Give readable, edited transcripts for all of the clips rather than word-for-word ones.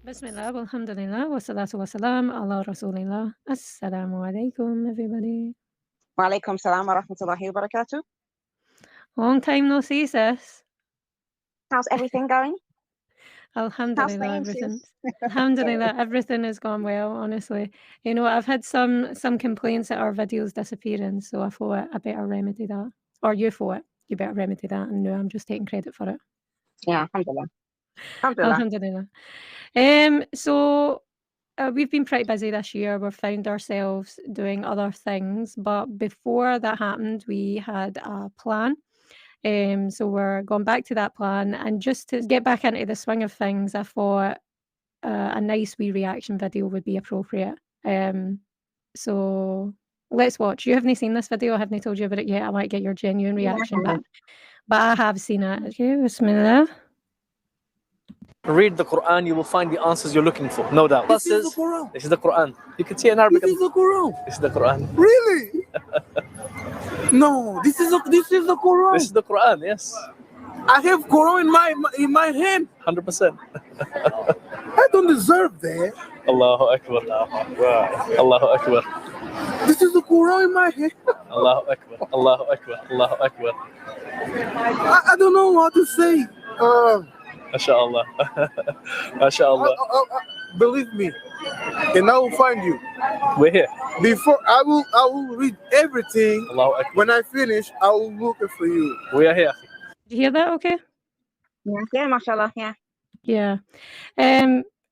Bismillah, alhamdulillah, wassalatu wassalam, ala rasulillah. Assalamu alaikum, everybody. Wa alaikum salam wa rahmatullahi wa barakatuh. Long time no see, sis. How's everything going? How's Alhamdulillah, things, everything. sis? Alhamdulillah, everything has gone well, honestly. You know, I've had some complaints that our videos disappearing, so I thought I better remedy that. Or you thought you better remedy that, and no, I'm just taking credit for it. Yeah, alhamdulillah. Alhamdulillah. Alhamdulillah. So we've been pretty busy this year. We've found ourselves doing other things, but before that happened, we had a plan. So we're going back to that plan, and just to get back into the swing of things, I thought a nice wee reaction video would be appropriate. So let's watch. You haven't seen this video. I haven't told you about it yet. I might get your genuine reaction back, but I have seen it. Okay, bismillah. Read the Quran, you will find the answers you're looking for, no doubt. This is the Quran. This is the Quran. You can see it in Arabic. This is the Quran. This is the Quran. Really? No, this is the Quran. This is the Quran, yes. I have Quran in my hand. 100%. I don't deserve that. Allahu Akbar. Allahu Akbar. This is the Quran in my hand. Allahu Akbar. Allahu Akbar. Allahu Akbar. I don't know what to say. MashaAllah. MashaAllah. Believe me, and I will find you. We're here. Before I will read everything. Allahu Akbar. When I finish, I will look for you. We are here. Did you hear that? Okay. Yeah, mashallah, yeah. Yeah.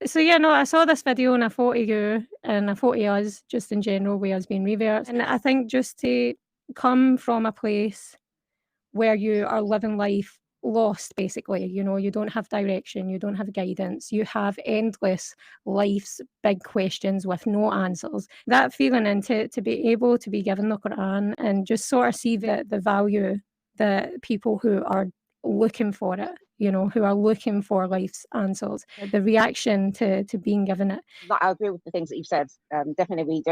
So yeah, no, I saw this video and I thought of you and I thought of us just in general, with us being reverts. And I think just to come from a place where you are living life lost, basically, you know, you don't have direction, you don't have guidance, you have endless life's big questions with no answers. That feeling, and to be able to be given the Quran and just sort of see the value that people who are looking for it, you know, who are looking for life's answers, the reaction to being given it. I agree with the things that you've said. Definitely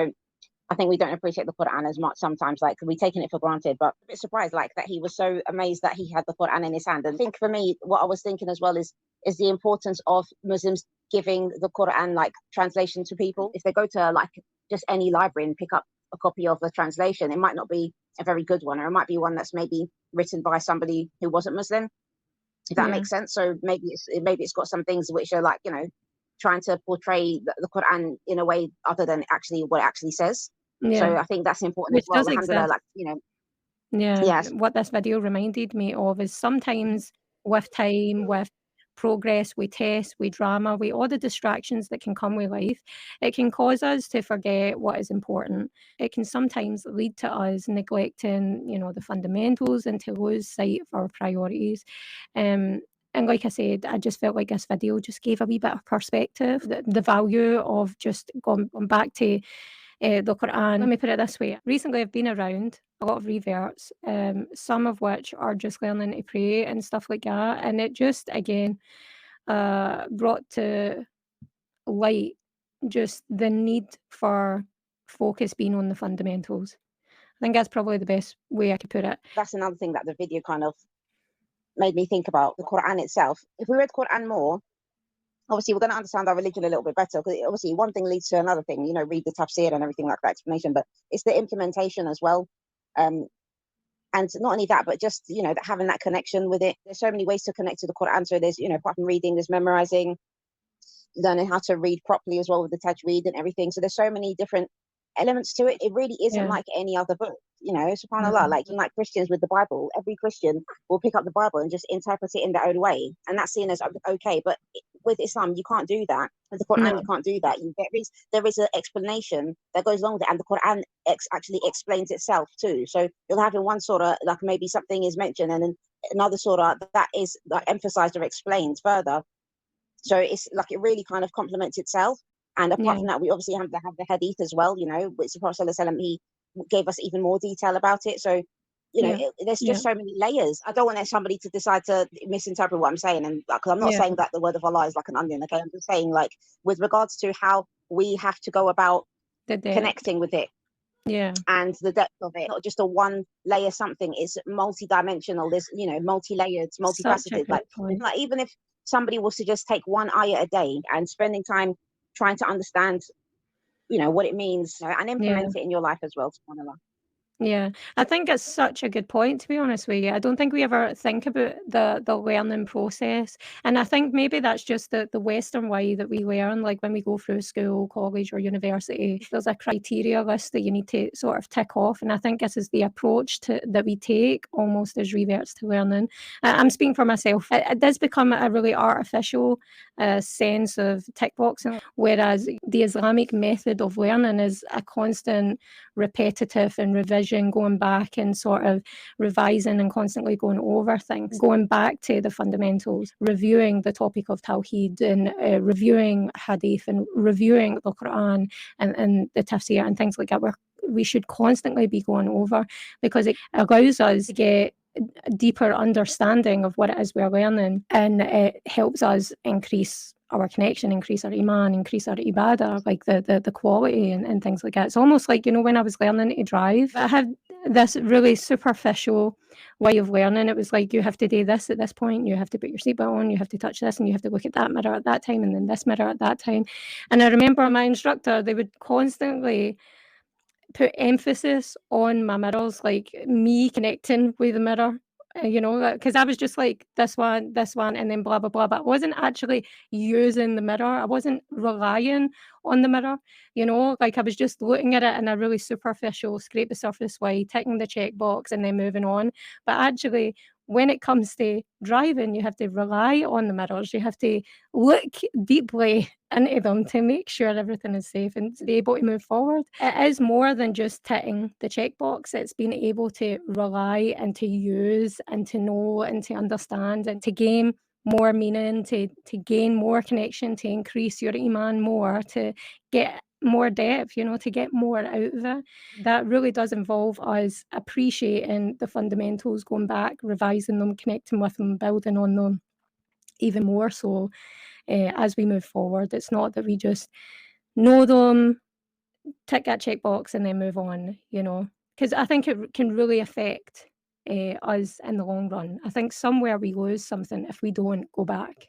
I think we don't appreciate the Quran as much sometimes, like we've taken it for granted, but a bit surprised like that he was so amazed that he had the Quran in his hand. And I think for me, what I was thinking as well is the importance of Muslims giving the Quran like translation to people. If they go to like just any library and pick up a copy of the translation, it might not be a very good one, or it might be one that's maybe written by somebody who wasn't Muslim, if that makes sense. So maybe it's got some things which are like, you know, trying to portray the Quran in a way other than actually what it actually says. So I think that's important as well. Alhamdulillah, like, you know. Yeah. What this video reminded me of is sometimes with time, with progress, with tests, with drama, with all the distractions that can come with life, it can cause us to forget what is important. It can sometimes lead to us neglecting, you know, the fundamentals and to lose sight of our priorities. And like I said, I just felt like this video just gave a wee bit of perspective, the value of just going back to the Quran. Let me put it this way. Recently, I've been around a lot of reverts, some of which are just learning to pray and stuff like that. And it just, again, brought to light just the need for focus being on the fundamentals. I think that's probably the best way I could put it. That's another thing that the video kind of made me think about, the Quran itself. If we read Quran more, obviously we're going to understand our religion a little bit better, because obviously one thing leads to another thing, you know, read the tafsir and everything like that, explanation, but it's the implementation as well. And not only that, but just, you know, having that connection with it. There's so many ways to connect to the Quran. So there's, you know, apart from reading, there's memorizing, learning how to read properly as well with the tajweed and everything. So there's so many different elements to it. It really isn't like any other book, you know, subhanAllah, like Christians with the Bible. Every Christian will pick up the Bible and just interpret it in their own way, and that's seen as okay. But with Islam, you can't do that. With the Quran, you can't do that. There is an explanation that goes along with it, and the Quran actually explains itself too. So you'll have in one surah, like maybe something is mentioned, and then another surah that is like emphasized or explained further. So it's like it really kind of complements itself. And apart from that, we obviously have to have the hadith as well, you know, which the Prophet ﷺ, he gave us even more detail about it. So, you know, there's just so many layers. I don't want somebody to decide to misinterpret what I'm saying. And because I'm not saying that the word of Allah is like an onion, okay? I'm just saying, like, with regards to how we have to go about connecting with it. And the depth of it, not just a one layer something, it's multi-dimensional. There's, you know, multi-layered, multifaceted. Like even if somebody was to just take one ayah a day and spending time trying to understand, what it means and implement it in your life as well, subhanAllah. Yeah, I think it's such a good point, to be honest with you. I don't think we ever think about the learning process. And I think maybe that's just the Western way that we learn. Like when we go through school, college or university, there's a criteria list that you need to sort of tick off. And I think this is the approach that we take almost as reverts to learning. I'm speaking for myself. It does become a really artificial sense of tick boxing, whereas the Islamic method of learning is a constant repetitive and revision, going back and sort of revising and constantly going over things, going back to the fundamentals, reviewing the topic of Tawheed and reviewing Hadith and reviewing the Quran and the tafsir and things like that. We should constantly be going over, because it allows us to get a deeper understanding of what it is we're learning, and it helps us increase our connection, increase our iman, increase our ibadah, like the quality and things like that. It's almost like, when I was learning to drive, I had this really superficial way of learning. It was like, you have to do this at this point, you have to put your seatbelt on, you have to touch this, and you have to look at that mirror at that time, and then this mirror at that time. And I remember my instructor, they would constantly put emphasis on my mirrors, like me connecting with the mirror, because I was just like, this one, and then blah, blah, blah. But I wasn't actually using the mirror. I wasn't relying on the mirror, like I was just looking at it in a really superficial, scrape the surface way, ticking the checkbox and then moving on. But actually, when it comes to driving, you have to rely on the mirrors. You have to look deeply into them to make sure everything is safe and to be able to move forward. It is more than just ticking the checkbox. It's being able to rely and to use and to know and to understand and to gain more meaning, to gain more connection, to increase your iman more, to get more depth, to get more out of it. That really does involve us appreciating the fundamentals, going back, revising them, connecting with them, building on them even more so as we move forward. It's not that we just know them, tick that checkbox and then move on, because I think it can really affect us in the long run. I think somewhere we lose something if we don't go back.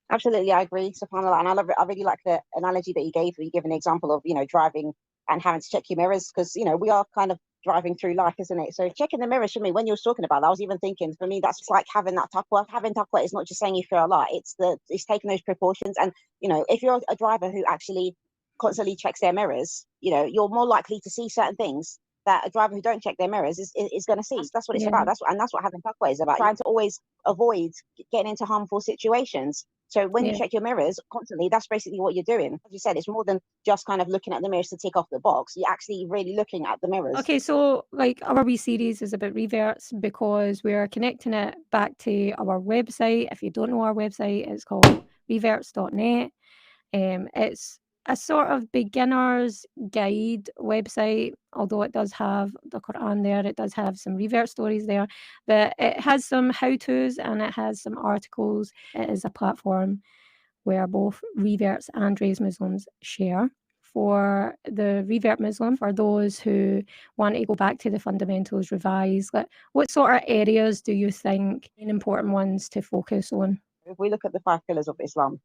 Absolutely, I agree, subhanAllah. And I love it. I really like the analogy that you gave, where you give an example of, driving and having to check your mirrors, because, we are kind of driving through life, isn't it? So checking the mirrors, for me, when you were talking about that, I was even thinking, for me, that's like having that taqwa. Having taqwa is not just saying you fear Allah, it's taking those precautions. And, if you're a driver who actually constantly checks their mirrors, you're more likely to see certain things that a driver who don't check their mirrors is going to see. That's what it's about. That's what having taqwa is about. Trying to always avoid getting into harmful situations. So when you check your mirrors constantly, that's basically what you're doing. As you said, it's more than just kind of looking at the mirrors to tick off the box. You're actually really looking at the mirrors. Okay, so like our wee series is about reverts because we're connecting it back to our website. If you don't know our website, it's called reverts.net. It's a sort of beginner's guide website, although it does have the Quran there, it does have some revert stories there, but it has some how-tos and it has some articles. It is a platform where both reverts and raised Muslims share. For the revert Muslim, for those who want to go back to the fundamentals, revise, what sort of areas do you think are important ones to focus on? If we look at the 5 pillars of Islam,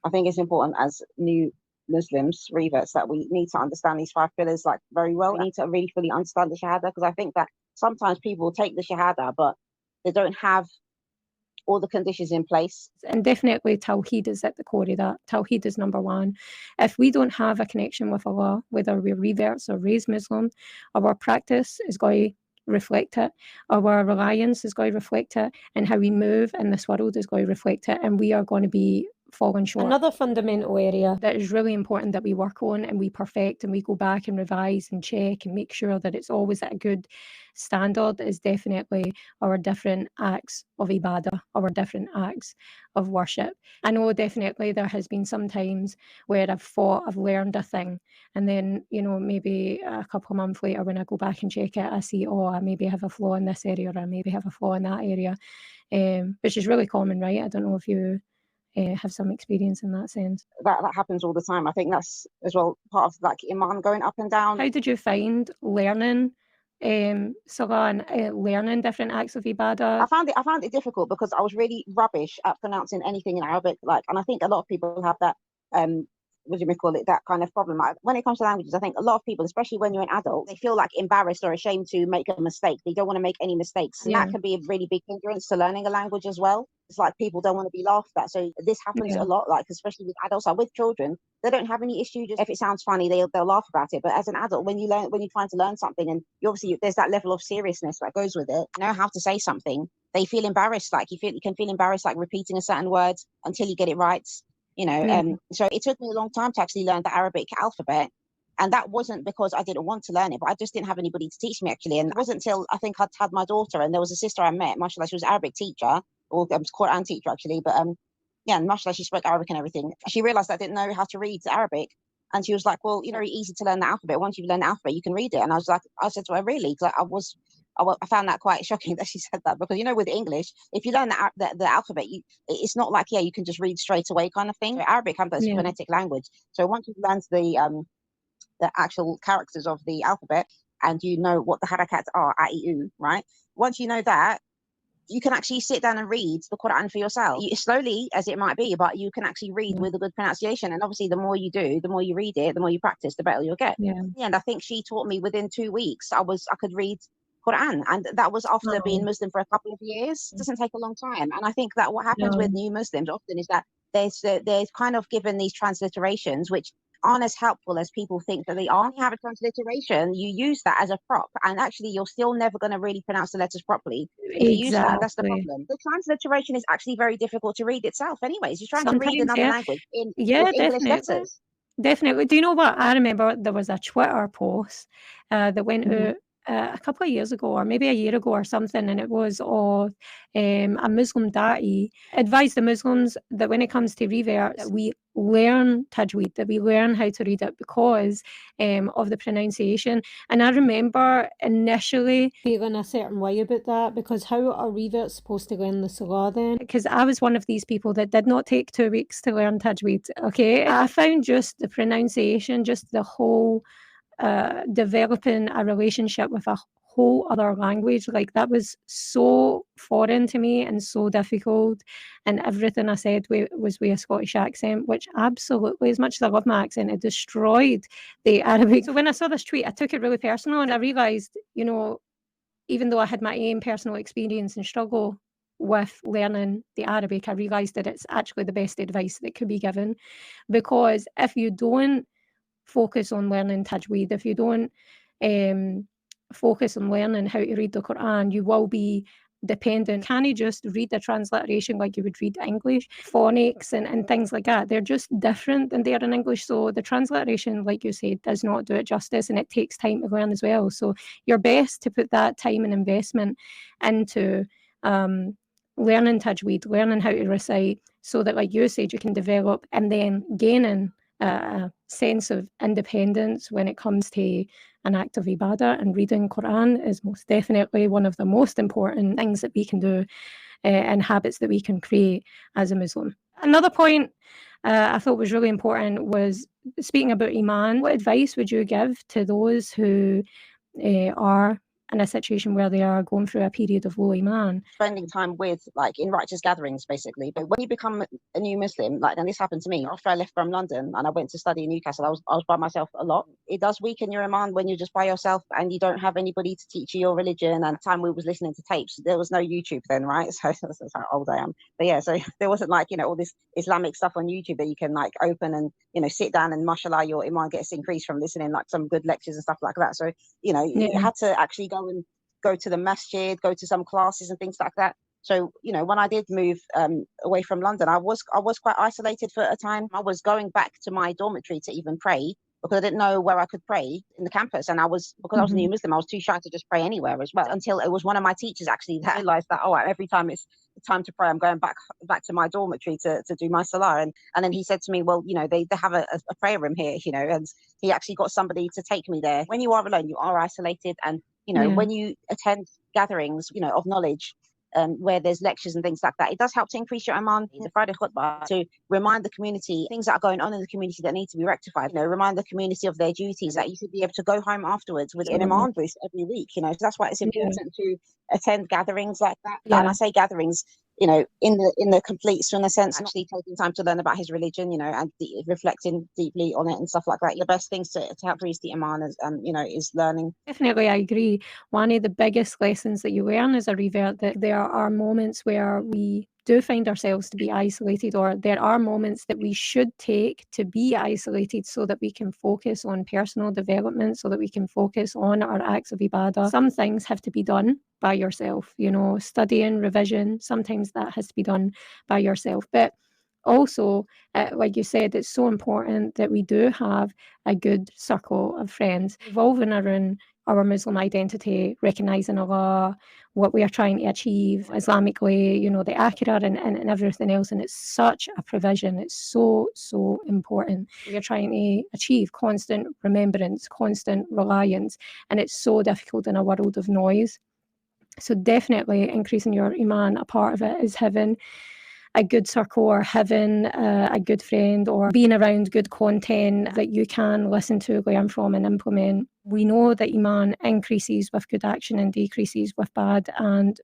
I think it's important as new Muslims, reverts, that we need to understand these 5 pillars very well. We need to really fully understand the Shahada, because I think that sometimes people take the Shahada, but they don't have all the conditions in place. And definitely Tawheed is at the core of that. Tawheed is number one. If we don't have a connection with Allah, whether we're reverts or raised Muslim, our practice is going to reflect it. Our reliance is going to reflect it, and how we move in this world is going to reflect it, and we are going to be falling short. Another fundamental area that is really important that we work on and we perfect and we go back and revise and check and make sure that it's always at a good standard is definitely our different acts of ibadah, our different acts of worship. I know definitely there has been some times where I've learned a thing, and then, maybe a couple of months later when I go back and check it, I see, I maybe have a flaw in this area, or I maybe have a flaw in that area, which is really common, right? I don't know if you have some experience in that sense. That happens all the time. I think that's as well part of iman going up and down. How did you find learning Salah, and learning different acts of ibadah? I found it difficult because I was really rubbish at pronouncing anything in Arabic. And I think a lot of people have that what do you call it, that kind of problem. When it comes to languages, I think a lot of people, especially when you're an adult, they feel like embarrassed or ashamed to make a mistake. They don't want to make any mistakes. And that can be a really big hindrance to learning a language as well. It's like people don't want to be laughed at. So this happens a lot, like especially with adults. Like with children, they don't have any issue. Just if it sounds funny, they'll laugh about it. But as an adult, when you're trying to learn something, and you obviously there's that level of seriousness that goes with it, you know how to say something, they feel embarrassed. Like you can feel embarrassed, like repeating a certain word until you get it right. So it took me a long time to actually learn the Arabic alphabet. And that wasn't because I didn't want to learn it, but I just didn't have anybody to teach me, actually. And it wasn't until I think I'd had my daughter, and there was a sister I met, mashallah, she was an Arabic teacher, or Quran teacher, actually. But and mashallah, she spoke Arabic and everything. She realized I didn't know how to read Arabic. And she was like, well, very easy to learn the alphabet. Once you've learned the alphabet, you can read it. And I said to her, really? Because I found that quite shocking that she said that, because with English, if you learn the alphabet, it's not like you can just read straight away kind of thing. Arabic has a phonetic language, so once you've learned the actual characters of the alphabet, and you know what the harakats are, a-e-u, right? Once you know that, you can actually sit down and read the Quran for yourself. Slowly as it might be, but you can actually read with a good pronunciation. And obviously the more you do, the more you read it, the more you practice, the better you'll get. And I think she taught me within 2 weeks, I could read Quran, and that was after being Muslim for a couple of years. It doesn't take a long time. And I think that what happens with new Muslims often is that they're kind of given these transliterations which aren't as helpful as people think that they are. When you have a transliteration, you use that as a prop, and actually you're still never going to really pronounce the letters properly if you use that. That's the problem. The transliteration is actually very difficult to read itself anyways. You're trying to read another language in English letters. Definitely. Do you know what? I remember there was a Twitter post that went out a couple of years ago, or maybe a year ago or something, and it was of a Muslim da'i advised the Muslims that when it comes to Revert, that we learn tajweed, that we learn how to read it because of the pronunciation. And I remember initially feeling a certain way about that, because how are Reverts supposed to learn the Salah then? Because I was one of these people that did not take 2 weeks to learn tajweed, okay? I found just the pronunciation, just the whole developing a relationship with a whole other language, like that was so foreign to me and so difficult, and everything I said was with a Scottish accent, which absolutely, as much as I love my accent, it destroyed the Arabic. So when I saw this tweet, I took it really personal, and I realised, even though I had my own personal experience and struggle with learning the Arabic, I realised that it's actually the best advice that could be given, because if you don't focus on learning tajweed, if you don't focus on learning how to read the Quran, you will be dependent. Can you just read the transliteration like you would read English? Phonics and things like that, they're just different than they are in English. So the transliteration, like you said, does not do it justice, and it takes time to learn as well. So you're best to put that time and investment into learning tajweed, learning how to recite, so that, like you said, you can develop and then gaining a sense of independence when it comes to an act of ibadah. And reading Quran is most definitely one of the most important things that we can do and habits that we can create as a Muslim. Another point I thought was really important was speaking about Iman. What advice would you give to those who are in a situation where they are going through a period of low Iman? Spending time with, in righteous gatherings, basically. But when you become a new Muslim, and this happened to me after I left from London and I went to study in Newcastle, I was by myself a lot. It does weaken your Iman when you're just by yourself and you don't have anybody to teach you your religion. And the time we was listening to tapes, there was no YouTube then, right? So that's how old I am. But yeah, so there wasn't all this Islamic stuff on YouTube that you can open and sit down and mashallah your Iman gets increased from listening some good lectures and stuff like that. So you had to actually go to the masjid, go to some classes and things like that. So when I did move away from London, I was quite isolated for a time. I was going back to my dormitory to even pray, because I didn't know where I could pray in the campus, and because I was a new Muslim, I was too shy to just pray anywhere as well, until it was one of my teachers actually that realized that every time it's time to pray, I'm going back to my dormitory to do my salah. And then he said to me, well, they have a prayer room here, and he actually got somebody to take me there. When you are alone, you are isolated, and when you attend gatherings of knowledge, where there's lectures and things like that. It does help to increase your iman. The Friday khutbah to remind the community things that are going on in the community that need to be rectified. You know, remind the community of their duties, that you should be able to go home afterwards with an iman boost every week. You know, so that's why it's important to attend gatherings like that. And I say gatherings, you know, in the complete sunnah sense, actually taking time to learn about his religion, you know, and reflecting deeply on it and stuff like that. The best things to help raise the iman is, you know, is learning. Definitely, I agree. One of the biggest lessons that you learn as a revert, that there are moments where we do find ourselves to be isolated, or there are moments that we should take to be isolated so that we can focus on personal development, so that we can focus on our acts of ibadah. Some things have to be done by yourself, you know, studying, revision, sometimes that has to be done by yourself. But also, like you said, it's so important that we do have a good circle of friends revolving around our Muslim identity, recognising Allah, what we are trying to achieve Islamically, you know, the Akhirah and everything else. And it's such a provision. It's so, so important. We are trying to achieve constant remembrance, constant reliance, and it's so difficult in a world of noise. So definitely increasing your iman, a part of it is having a good circle, or having a good friend, or being around good content that you can listen to, learn from and implement. We know that iman increases with good action and decreases with bad, and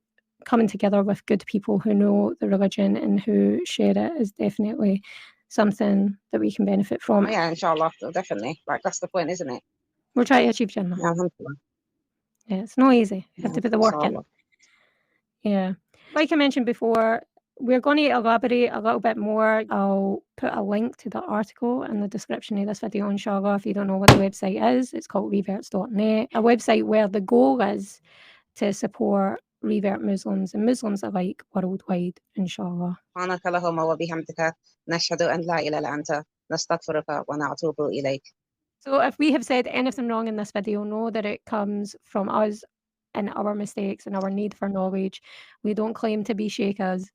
coming together with good people who know the religion and who share it is definitely something that we can benefit from. Yeah, inshallah, definitely. Like, that's the point, isn't it? We're trying to achieve Jannah. Yeah, alhamdulillah. Yeah, it's not easy. You have to put the work in. Yeah. Like I mentioned before, we're going to elaborate a little bit more. I'll put a link to the article in the description of this video, inshallah. If you don't know what the website is, it's called Revert.net, a website where the goal is to support revert Muslims and Muslims alike worldwide, inshallah. سبحانك اللهم وبحمدك نشهد أن لا إله إلا أنت نستغفرك ونتوب إليك. So if we have said anything wrong in this video, know that it comes from us and our mistakes and our need for knowledge. We don't claim to be shaykhas,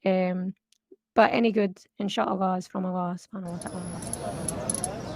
but any good, inshallah, is from Allah Subhanahu Wa Ta'ala.